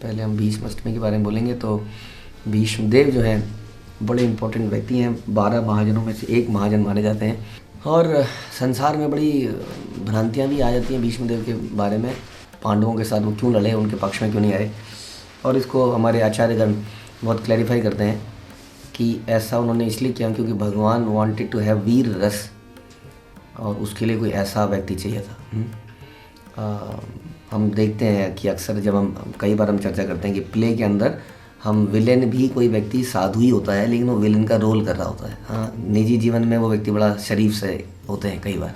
पहले हम भीष्म अष्टमी के बारे में बोलेंगे। तो भीष्मदेव जो हैं बड़े इम्पोर्टेंट व्यक्ति हैं, 12 महाजनों में से एक महाजन माने जाते हैं। और संसार में बड़ी भ्रांतियाँ भी आ जाती हैं भीष्मदेव के बारे में, पांडवों के साथ वो क्यों लड़े, उनके पक्ष में क्यों नहीं आए। और इसको हमारे आचार्यगण बहुत क्लैरिफाई करते हैं कि ऐसा उन्होंने इसलिए किया क्योंकि भगवान वांटेड टू हैव वीर रस, और उसके लिए कोई ऐसा व्यक्ति चाहिए था। हम देखते हैं कि अक्सर जब हम कई बार हम चर्चा करते हैं कि प्ले के अंदर हम विलेन भी कोई व्यक्ति साधु ही होता है, लेकिन वो विलेन का रोल कर रहा होता है। हाँ, निजी जीवन में वो व्यक्ति बड़ा शरीफ से होते हैं, कई बार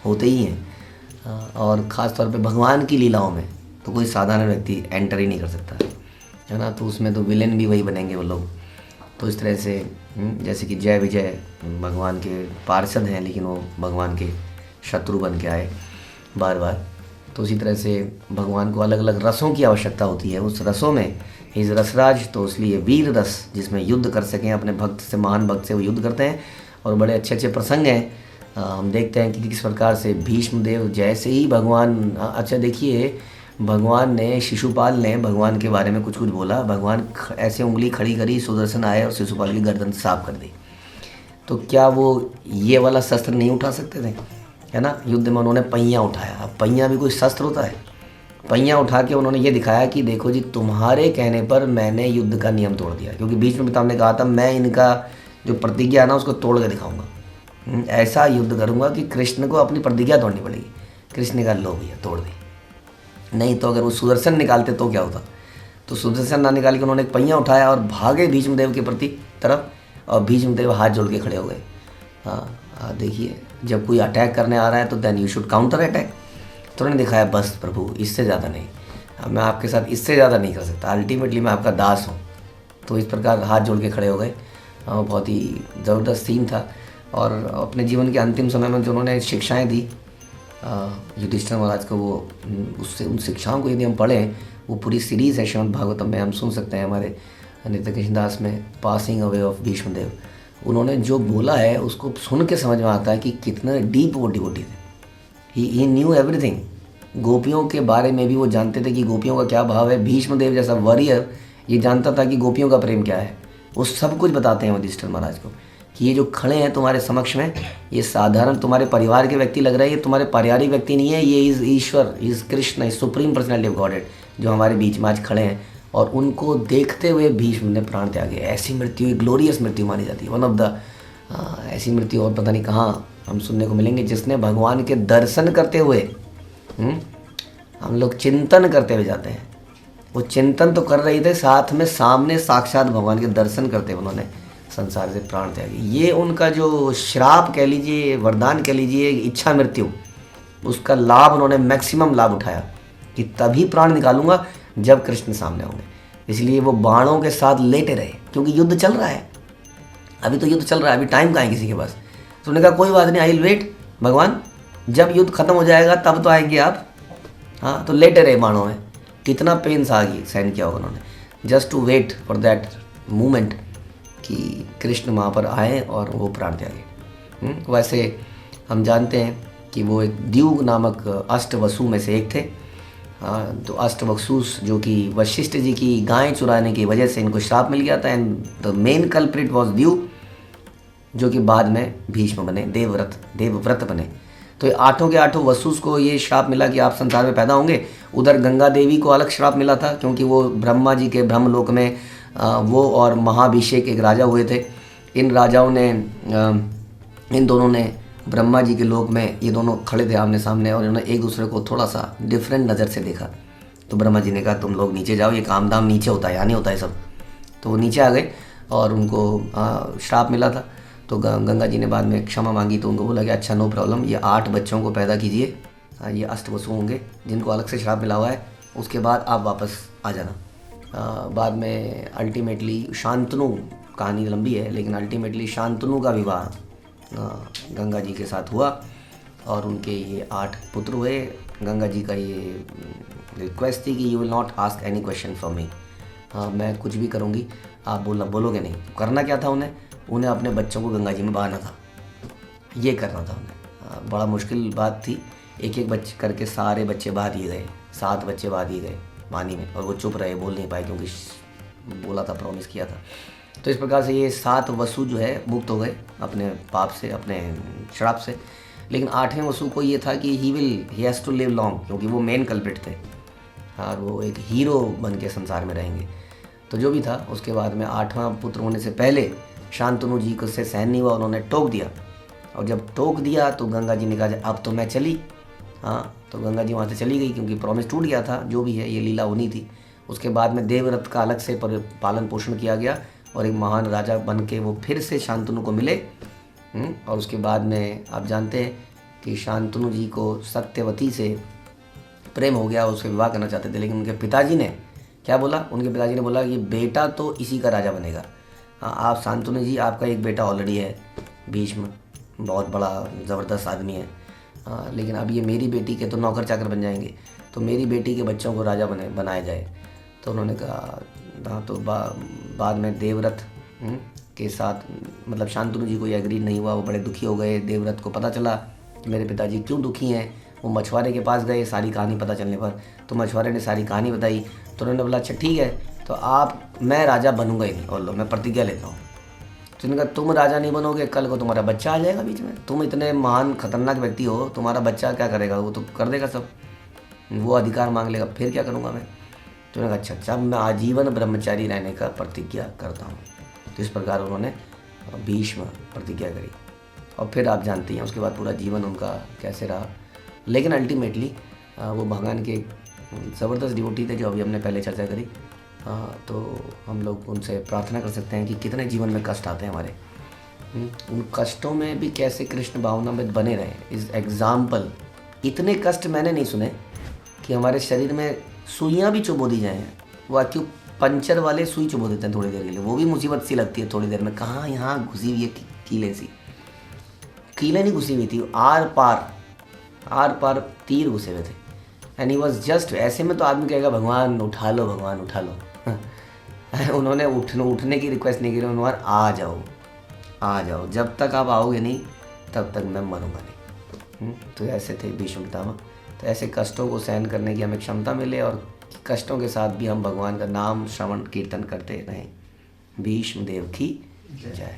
होते ही हैं। और ख़ास तौर पे भगवान की लीलाओं में तो कोई साधारण व्यक्ति एंटर ही नहीं कर सकता है ना। तो उसमें तो विलेन भी वही बनेंगे वो लोग। तो इस तरह से जैसे कि जय विजय भगवान के पार्षद हैं, लेकिन वो भगवान के शत्रु बन के आए बार बार। तो उसी तरह से भगवान को अलग अलग रसों की आवश्यकता होती है। उस रसों में इस रसराज, तो इसलिए वीर रस जिसमें युद्ध कर सकें, अपने भक्त से, महान भक्त से वो युद्ध करते हैं। और बड़े अच्छे अच्छे प्रसंग हैं। हम देखते हैं कि किस प्रकार से भीष्मदेव जैसे ही भगवान, अच्छा देखिए, भगवान ने, शिशुपाल ने भगवान के बारे में कुछ कुछ बोला, भगवान ऐसे उंगली खड़ी करी, सुदर्शन आए और शिशुपाल की गर्दन साफ कर दी। तो क्या वो ये वाला शस्त्र नहीं उठा सकते थे, है ना। युद्ध में उन्होंने पहिया उठाया। अब पहिया भी कोई शस्त्र होता है। पहिया उठा के उन्होंने ये दिखाया कि देखो जी, तुम्हारे कहने पर मैंने युद्ध का नियम तोड़ दिया, क्योंकि बीच में पितामह ने कहा था मैं इनका जो प्रतिज्ञा है ना उसको तोड़ के दिखाऊंगा। ऐसा युद्ध करूंगा कि कृष्ण को अपनी प्रतिज्ञा तोड़नी पड़ेगी। कृष्ण ने कहा लो भैया तोड़ दी। नहीं तो अगर वो सुदर्शन निकालते तो क्या होता। तो सुदर्शन ना निकाल के उन्होंने एक पहिया उठाया और भागे भीष्मदेव के प्रति तरफ, और भीष्मदेव हाथ जोड़ के खड़े हो गए। हाँ देखिए, जब कोई अटैक करने आ रहा है तो then you should counter attack. तो उन्होंने दिखाया बस प्रभु, इससे ज़्यादा नहीं, मैं आपके साथ इससे ज़्यादा नहीं कर सकता, अल्टीमेटली मैं आपका दास हूँ। तो इस प्रकार हाथ जोड़ के खड़े हो गए। बहुत ही ज़बरदस्त सीन था। और अपने जीवन के अंतिम समय में जो उन्होंने शिक्षाएँ दी युधिष्ठिर महाराज को, वो उससे उन शिक्षाओं को यदि हम पढ़ें, वो पूरी सीरीज़ है श्रीमद् भागवतम में, हम सुन सकते हैं हमारे नित्य कृष्णदास में, पासिंग अवे ऑफ भीष्मदेव। उन्होंने जो बोला है उसको सुन के समझ में आता है कि कितना डीप वो डिवोटी थे। ही न्यू एवरीथिंग। गोपियों के बारे में भी वो जानते थे कि गोपियों का क्या भाव है। भीष्मदेव जैसा वॉरियर ये जानता था कि गोपियों का प्रेम क्या है। वो सब कुछ बताते हैं युधिष्ठिर महाराज को कि ये जो खड़े हैं तुम्हारे समक्ष में, ये साधारण तुम्हारे परिवार के व्यक्ति लग रहे हैं, ये तुम्हारे पारिवारिक व्यक्ति नहीं है, ये is Ishwar, is Krishna, is supreme personality of godhead जो हमारे बीच में आज खड़े हैं। और उनको देखते हुए भीष्म ने प्राण त्यागे। ऐसी मृत्यु ग्लोरियस मृत्यु मानी जाती है, वन ऑफ द ऐसी मृत्यु और पता नहीं कहाँ हम सुनने को मिलेंगे, जिसने भगवान के दर्शन करते हुए, हम लोग चिंतन करते हुए जाते हैं, वो चिंतन तो कर रहे थे, साथ में सामने साक्षात भगवान के दर्शन करते हुए उन्होंने संसार से प्राण त्यागे। ये उनका जो श्राप कह लीजिए, वरदान कह लीजिए, इच्छा मृत्यु, उसका लाभ उन्होंने मैक्सिमम लाभ उठाया कि तभी प्राण निकालूंगा जब कृष्ण सामने होंगे। इसलिए वो बाणों के साथ लेटे रहे, क्योंकि युद्ध चल रहा है, अभी तो युद्ध चल रहा है, अभी टाइम कहाँ है किसी के पास। तो उन्होंने कहा कोई बात नहीं, आई विल वेट भगवान, जब युद्ध खत्म हो जाएगा तब तो आएंगे आप। हाँ, तो लेटे रहे बाणों में। कितना पेन सहन किया होगा उन्होंने, just to wait for that moment कि कृष्ण वहाँ पर आए और वो प्राण त्यागे। वैसे हम जानते हैं कि वो एक द्यूग नामक अष्टवसु में से एक थे। तो अष्टवसुस जो कि वशिष्ठ जी की गायें चुराने की वजह से इनको श्राप मिल गया था। And the main culprit was द्यूग, जो कि बाद में भीष्म बने, देवव्रत बने। तो ये आठों के आठों वसुस को ये श्राप मिला कि आप संसार में पैदा होंगे। उधर गंगा देवी को अलग श्राप मिला था, क्योंकि वो ब्रह्मा जी के ब्रह्मलोक में वो और महाभिषेक एक राजा हुए थे। इन राजाओं ने, इन दोनों ने ब्रह्मा जी के लोक में, ये दोनों खड़े थे आमने सामने, और इन्होंने एक दूसरे को थोड़ा सा डिफरेंट नज़र से देखा। तो ब्रह्मा जी ने कहा तुम लोग नीचे जाओ, ये काम दाम नीचे होता है, यहाँ नहीं होता है सब। तो वो नीचे आ गए और उनको श्राप मिला था। तो गंगा जी ने बाद में क्षमा मांगी, तो उनको बोला कि अच्छा नो प्रॉब्लम, ये 8 बच्चों को पैदा कीजिए, ये अष्टवसु होंगे जिनको अलग से श्राप मिला हुआ है, उसके बाद आप वापस आ जाना। बाद में अल्टीमेटली शांतनु, कहानी लंबी है लेकिन अल्टीमेटली शांतनु का विवाह गंगा जी के साथ हुआ और उनके ये 8 पुत्र हुए। गंगा जी का ये रिक्वेस्ट थी कि you will not ask any question from me, हाँ मैं कुछ भी करूँगी, आप बोलोगे नहीं। करना क्या था उन्हें अपने बच्चों को गंगा जी में बहाना था, ये करना था उन्हें। बड़ा मुश्किल बात थी। एक एक बच्चे करके सारे बच्चे बहा दिए गए, 7 बच्चे बहा दिए गए। पानी में, और वो चुप रहे, बोल नहीं पाए क्योंकि बोला था, प्रॉमिस किया था। तो इस प्रकार से ये 7 वसु जो है मुक्त हो गए अपने पाप से, अपने श्राप से। लेकिन 8वें वसु को ये था कि he has to live long, क्योंकि वो मेन कल्प्रिट थे और वो एक हीरो बन के संसार में रहेंगे। तो जो भी था, उसके बाद में 8वां पुत्र होने से पहले शांतनु जी को से सहन नहीं हुआ, उन्होंने टोक दिया। और जब टोक दिया तो गंगा जी ने कहा अब तो मैं चली। हाँ, तो गंगा जी वहाँ से चली गई क्योंकि प्रॉमिस टूट गया था। जो भी है, ये लीला होनी थी। उसके बाद में देवव्रत का अलग से पालन पोषण किया गया और एक महान राजा बन के वो फिर से शांतनु को मिले। और उसके बाद में आप जानते हैं कि शांतनु जी को सत्यवती से प्रेम हो गया, उससे विवाह करना चाहते थे। लेकिन उनके पिताजी ने क्या बोला? उनके पिताजी ने बोला कि बेटा तो इसी का राजा बनेगा। हाँ, आप शांतनु जी, आपका एक बेटा ऑलरेडी है, भीष्म, बहुत बड़ा ज़बरदस्त आदमी है। हाँ, लेकिन अब ये मेरी बेटी के तो नौकर चाकर बन जाएंगे, तो मेरी बेटी के बच्चों को राजा बनाया जाए। तो उन्होंने कहा हाँ। तो बाद में देवव्रत के साथ, मतलब शांतनु जी को ये एग्री नहीं हुआ, वो बड़े दुखी हो गए। देवव्रत को पता चला कि मेरे पिताजी क्यों दुखी हैं। वो मछुआरे के पास गए सारी कहानी पता चलने पर। तो मछुआरे ने सारी कहानी बताई। तो उन्होंने बोला अच्छा ठीक है, तो मैं राजा बनूंगा ही नहीं, और लो मैं प्रतिज्ञा लेता हूँ। तो उन्होंने कहा तुम राजा नहीं बनोगे, कल को तुम्हारा बच्चा आ जाएगा बीच में। तुम इतने महान खतरनाक व्यक्ति हो, तुम्हारा बच्चा क्या करेगा? वो तो कर देगा सब, वो अधिकार मांग लेगा, फिर क्या करूँगा मैं? तो उन्होंने कहा अच्छा, मैं आजीवन ब्रह्मचारी रहने का प्रतिज्ञा करता हूँ। तो इस प्रकार उन्होंने भीष्म प्रतिज्ञा करी। और फिर आप जानते हैं उसके बाद पूरा जीवन उनका कैसे रहा। लेकिन अल्टीमेटली वो भगवान के ज़बरदस्त डिवोटी थे, जो अभी हमने पहले चर्चा करी। तो हम लोग उनसे प्रार्थना कर सकते हैं कि कितने जीवन में कष्ट आते हैं हमारे, उन कष्टों में भी कैसे कृष्ण भावना में बने रहे। इस एग्ज़ाम्पल, इतने कष्ट मैंने नहीं सुने कि हमारे शरीर में सुइयाँ भी चुबो दी जाएँ। वो पंचर वाले सुई चुबो देते हैं थोड़ी देर के लिए, वो भी मुसीबत सी लगती है थोड़ी देर में। कहाँ यहाँ घुसी हुई है कीले सी, कीले नहीं घुसी हुई थी, आर पार तीर घुसे हुए थे। एंड ही वॉज जस्ट, ऐसे में तो आदमी कहेगा भगवान उठा लो, भगवान उठा लो। उन्होंने उठने की रिक्वेस्ट नहीं की, उन्होंने आ जाओ, जब तक आप आओगे नहीं तब तक मैं मरूंगा नहीं। तो ऐसे थे भीष्म पितामह। तो ऐसे कष्टों को सहन करने की हमें क्षमता मिले, और कष्टों के साथ भी हम भगवान का नाम श्रवण कीर्तन करते रहें। भीष्म देव की जय।